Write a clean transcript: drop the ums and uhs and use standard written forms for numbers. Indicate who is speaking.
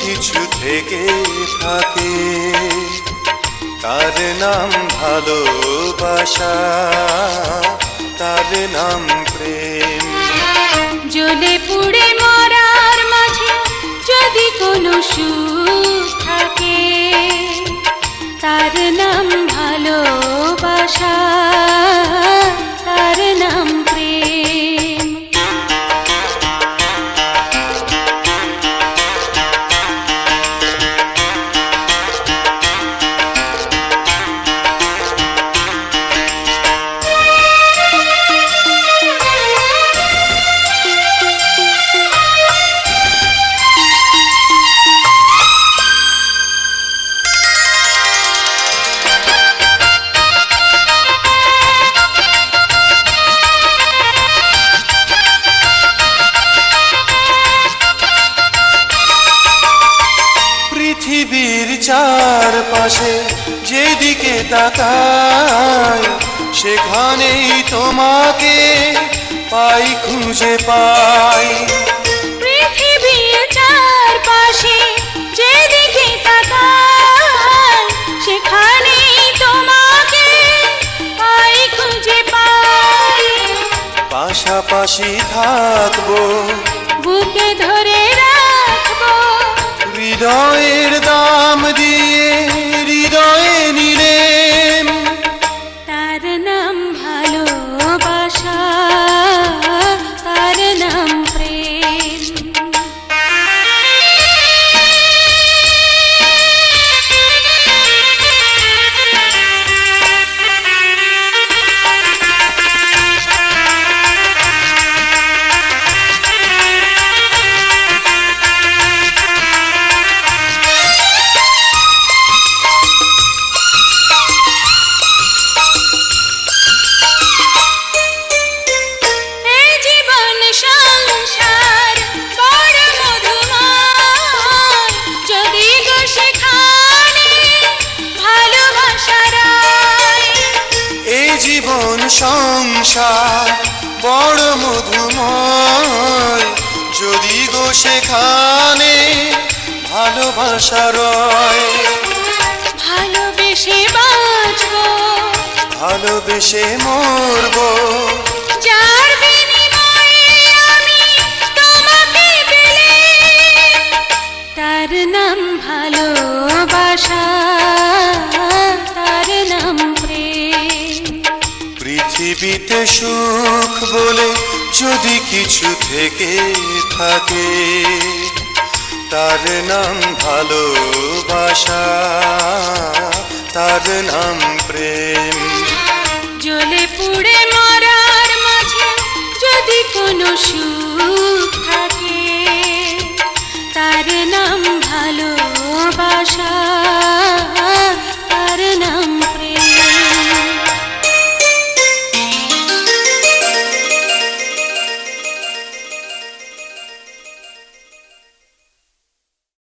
Speaker 1: কিছু থেকে থাকে, তার নাম ভালোবাসা, তার নাম প্রেম।
Speaker 2: জ্বলে পুড়ে মরার মাঝে যদি কোনো সুখ থাকে, তার নাম ভালোবাসা, তার নাম প্রেম।
Speaker 1: পৃথিবীর চারপাশে যেদিকে তাকাই, সেখানেই তোমাকে পাই, খুঁজে পাই।
Speaker 2: পৃথিবীর চারপাশে যেদিকে তাকাই, সেখানেই তোমাকে পাই, খুঁজে পাই।
Speaker 1: পাশাপাশি থাকবো,
Speaker 2: বুকে ধরে রাখবো,
Speaker 1: হৃদয়ের দাম দিয়ে হৃদয়ে নিলেম।
Speaker 2: তার নাম ভালোবাসা, তার নাম প্রেম।
Speaker 1: জীবন সংসার বড় মধুময়, যদি গো সেখানে ভালোবাসা রয়।
Speaker 2: ভালোবেসে বাঁচবো,
Speaker 1: ভালোবেসে মরবো,
Speaker 2: যার বিনিময়ে আমি তোমাকে পেলাম, তার নাম ভালোবাসা, তার নাম প্রেম।
Speaker 1: পৃথিবীতে সুখ বলে যদি কিছু থেকে থাকে, তার নাম ভালোবাসা, তার নাম প্রেম।
Speaker 2: জ্বলে পুড়ে মরার মাঝে যদি কোনো সুখ থাকে, তার নাম ভালোবাসা।